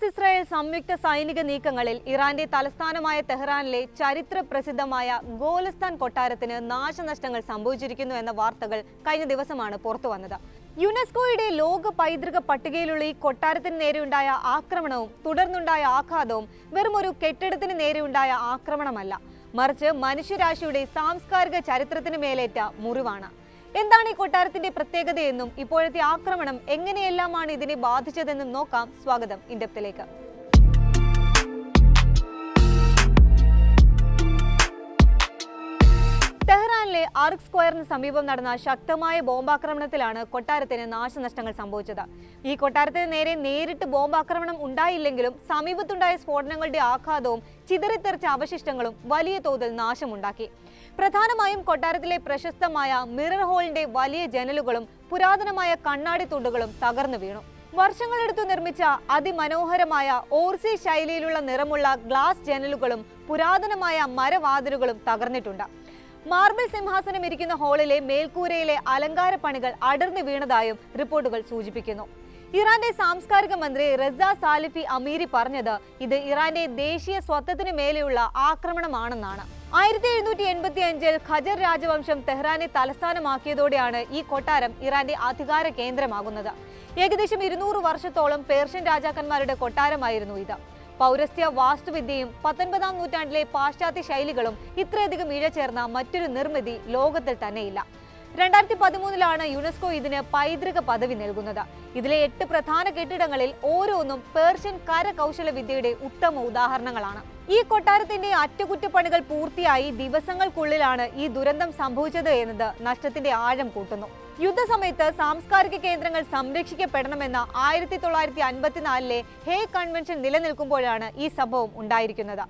Israel സംയുക്ത സൈനിക നീക്കങ്ങളിൽ ഇറാന്റെ തലസ്ഥാനമായ തെഹ്റാനിലെ ചരിത്ര പ്രസിദ്ധമായ ഗോലസ്ഥാൻ കൊട്ടാരത്തിന് നാശനഷ്ടങ്ങൾ സംഭവിച്ചിരിക്കുന്നു എന്ന വാർത്തകൾ കഴിഞ്ഞ ദിവസമാണ് പുറത്തുവന്നത്. യുനെസ്കോയുടെ ലോക പൈതൃക പട്ടികയിലുള്ള ഈ കൊട്ടാരത്തിന് നേരെയുണ്ടായ ആക്രമണവും തുടർന്നുണ്ടായ ആഘാതവും വെറുമൊരു കെട്ടിടത്തിന് നേരെയുണ്ടായ ആക്രമണമല്ല, മറിച്ച് മനുഷ്യരാശിയുടെ സാംസ്കാരിക ചരിത്രത്തിന് മേലേറ്റ മുറിവാണ്. എന്താണ് ഈ കൊട്ടാരത്തിന്റെ പ്രത്യേകതയെന്നും ഇപ്പോഴത്തെ ആക്രമണം എങ്ങനെയെല്ലാമാണ് ഇതിനെ ബാധിച്ചതെന്നും നോക്കാം. സ്വാഗതം ഇൻഡെപ്തിലേക്ക്. തെഹ്റാനിലെ ആർക്ക് സ്ക്വയറിന് സമീപം നടന്ന ശക്തമായ ബോംബാക്രമണത്തിലാണ് കൊട്ടാരത്തിന് നാശനഷ്ടങ്ങൾ സംഭവിച്ചത്. ഈ കൊട്ടാരത്തിന് നേരെ നേരിട്ട് ബോംബാക്രമണം ഉണ്ടായില്ലെങ്കിലും സമീപത്തുണ്ടായ സ്ഫോടനങ്ങളുടെ ആഘാതവും ചിതറിത്തെറിച്ച അവശിഷ്ടങ്ങളും വലിയ തോതിൽ നാശമുണ്ടാക്കി. പ്രധാനമായും കൊട്ടാരത്തിലെ പ്രശസ്തമായ മിറർ ഹോളിന്റെ വലിയ ജനലുകളും പുരാതനമായ കണ്ണാടി തുണ്ടുകളും തകർന്നു വീണു. വർഷങ്ങളെടുത്തു നിർമ്മിച്ച അതിമനോഹരമായ ഓർസി ശൈലിയിലുള്ള നിറമുള്ള ഗ്ലാസ് ജനലുകളും പുരാതനമായ മരവാതിലുകളും തകർന്നിട്ടുണ്ട്. മാർബിൾ സിംഹാസനം ഇരിക്കുന്ന ഹാളിലെ മേൽക്കൂരയിലെ അലങ്കാര പണികൾ അടർന്നു വീണതായും റിപ്പോർട്ടുകൾ സൂചിപ്പിക്കുന്നു. ഇറാന്റെ സാംസ്കാരിക മന്ത്രി റസ സാലിഫി അമീരി പറഞ്ഞത് ഇത് ഇറാന്റെ ദേശീയ സ്വത്വത്തിന് മേലെയുള്ള ആക്രമണമാണെന്നാണ്. 1785-ൽ ഖജർ രാജവംശം തെഹ്റാനെ തലസ്ഥാനമാക്കിയതോടെയാണ് ഈ കൊട്ടാരം ഇറാന്റെ അധികാര കേന്ദ്രമാകുന്നത്. ഏകദേശം 200 വർഷത്തോളം പേർഷ്യൻ രാജാക്കന്മാരുടെ കൊട്ടാരമായിരുന്നു ഇത്. പൗരസ്ത്യ വാസ്തുവിദ്യയും 19-ാം നൂറ്റാണ്ടിലെ പാശ്ചാത്യ ശൈലികളും ഇത്രയധികം ഇഴചേർന്ന മറ്റൊരു നിർമ്മിതി ലോകത്തിൽ തന്നെയില്ല. 2013-ലാണ് യുനെസ്കോ ഇതിന് പൈതൃക പദവി നൽകുന്നത്. ഇതിലെ 8 പ്രധാന കെട്ടിടങ്ങളിൽ ഓരോന്നും പേർഷ്യൻ കരകൗശല വിദ്യയുടെ ഉത്തമ ഉദാഹരണങ്ങളാണ്. ഈ കൊട്ടാരത്തിന്റെ അറ്റകുറ്റപ്പണികൾ പൂർത്തിയായി ദിവസങ്ങൾക്കുള്ളിലാണ് ഈ ദുരന്തം സംഭവിച്ചത് എന്നത് നഷ്ടത്തിന്റെ ആഴം കൂട്ടുന്നു. യുദ്ധസമയത്ത് സാംസ്കാരിക കേന്ദ്രങ്ങൾ സംരക്ഷിക്കപ്പെടണമെന്ന 1954-ലെ ഹേഗ് കൺവെൻഷൻ നിലനിൽക്കുമ്പോഴാണ് ഈ സംഭവം ഉണ്ടായിരിക്കുന്നത്.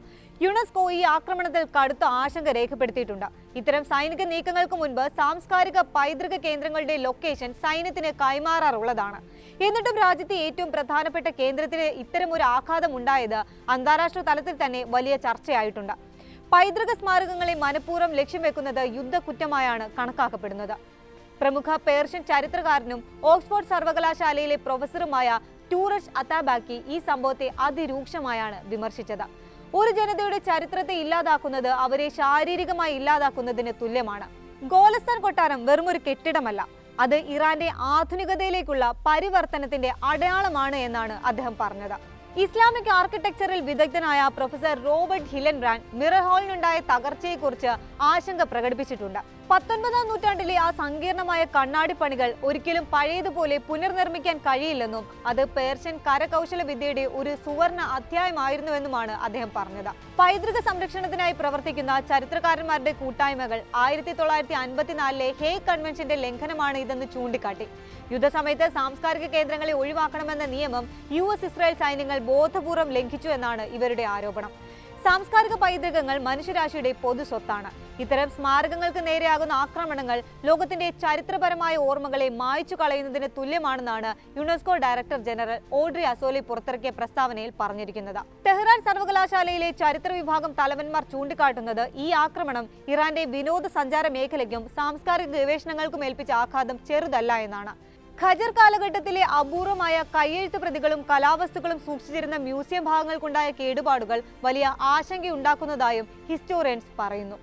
യുനെസ്കോ ഈ ആക്രമണത്തിൽ കടുത്ത ആശങ്ക രേഖപ്പെടുത്തിയിട്ടുണ്ട്. ഇത്തരം സൈനിക നീക്കങ്ങൾക്ക് മുൻപ് സാംസ്കാരിക പൈതൃക കേന്ദ്രങ്ങളുടെ ലൊക്കേഷൻ സൈന്യത്തിന് കൈമാറാറുള്ളതാണ്. എന്നിട്ടും രാജ്യത്തെ ഏറ്റവും പ്രധാനപ്പെട്ട കേന്ദ്രത്തിന് ഇത്തരമൊരു ആഘാതം ഉണ്ടായത് അന്താരാഷ്ട്ര തലത്തിൽ തന്നെ വലിയ ചർച്ചയായിട്ടുണ്ട്. പൈതൃക സ്മാരകങ്ങളെ മനഃപൂർവ്വം ലക്ഷ്യം വെക്കുന്നത് യുദ്ധക്കുറ്റമായാണ് കണക്കാക്കപ്പെടുന്നത്. പ്രമുഖ പേർഷ്യൻ ചരിത്രകാരനും ഓക്സ്ഫോർഡ് സർവകലാശാലയിലെ പ്രൊഫസറുമായ ടൂറഷ് അത്താബാക്കി ഈ സംഭവത്തെ അതിരൂക്ഷമായാണ് വിമർശിച്ചത്. ഒരു ജനതയുടെ ചരിത്രത്തെ ഇല്ലാതാക്കുന്നത് അവരെ ശാരീരികമായി ഇല്ലാതാക്കുന്നതിന് തുല്യമാണ്. ഗോലസ്ഥാൻ കൊട്ടാരം വെറുമൊരു കെട്ടിടമല്ല, അത് ഇറാന്റെ ആധുനികതയിലേക്കുള്ള പരിവർത്തനത്തിന്റെ അടയാളമാണ് എന്നാണ് അദ്ദേഹം പറഞ്ഞത്. ഇസ്ലാമിക് ആർക്കിടെക്ചറിൽ വിദഗ്ധനായ പ്രൊഫസർ റോബർട്ട് ഹിലൻബ്രാൻഡ് മിറർ ഹാളിനുണ്ടായ തകർച്ചയെക്കുറിച്ച് ആശങ്ക പ്രകടിപ്പിച്ചിട്ടുണ്ട്. 19-ാം നൂറ്റാണ്ടിലെ ആ സങ്കീർണമായ കണ്ണാടി പണികൾ ഒരിക്കലും പഴയതുപോലെ പുനർനിർമ്മിക്കാൻ കഴിയില്ലെന്നും അത് പേർഷ്യൻ കരകൗശല വിദ്യയുടെ ഒരു സുവർണ അധ്യായമായിരുന്നുവെന്നുമാണ് അദ്ദേഹം പറഞ്ഞത്. പൈതൃക സംരക്ഷണത്തിനായി പ്രവർത്തിക്കുന്ന ചരിത്രകാരന്മാരുടെ കൂട്ടായ്മകൾ 1954-ലെ ഹേഗ് കൺവെൻഷന്റെ ലംഘനമാണ് ഇതെന്ന് ചൂണ്ടിക്കാട്ടി. യുദ്ധസമയത്ത് സാംസ്കാരിക കേന്ദ്രങ്ങളെ ഒഴിവാക്കണമെന്ന നിയമം ഇസ്രായേൽ സൈന്യങ്ങൾ ബോധപൂർവം ലംഘിച്ചു എന്നാണ് ഇവരുടെ ആരോപണം. സാംസ്കാരിക പൈതൃകങ്ങൾ മനുഷ്യരാശിയുടെ പൊതു സ്വത്താണ്. ഇത്തരം സ്മാരകങ്ങൾക്ക് നേരെയാകുന്ന ആക്രമണങ്ങൾ ലോകത്തിന്റെ ചരിത്രപരമായ ഓർമ്മകളെ മായ്ച്ചു കളയുന്നതിന് തുല്യമാണെന്നാണ് യുനെസ്കോ ഡയറക്ടർ ജനറൽ ഓഡ്രി അസോലി പുറത്തിറക്കിയ പ്രസ്താവനയിൽ പറഞ്ഞിരിക്കുന്നത്. തെഹ്റാൻ സർവകലാശാലയിലെ ചരിത്ര വിഭാഗം തലവന്മാർ ചൂണ്ടിക്കാട്ടുന്നത് ഈ ആക്രമണം ഇറാന്റെ വിനോദസഞ്ചാര മേഖലയ്ക്കും സാംസ്കാരിക ഗവേഷണങ്ങൾക്കും ഏൽപ്പിച്ച ആഘാതം ചെറുതല്ല എന്നാണ്. ഖജർ കാലഘട്ടത്തിലെ അപൂർവമായ കയ്യെഴുത്ത് പ്രതികളും കലാവസ്തുക്കളും സൂക്ഷിച്ചിരുന്ന മ്യൂസിയം ഭാഗങ്ങൾക്കുണ്ടായ കേടുപാടുകൾ വലിയ ആശങ്കയുണ്ടാക്കുന്നതായും ഹിസ്റ്റോറിയൻസ് പറയുന്നു.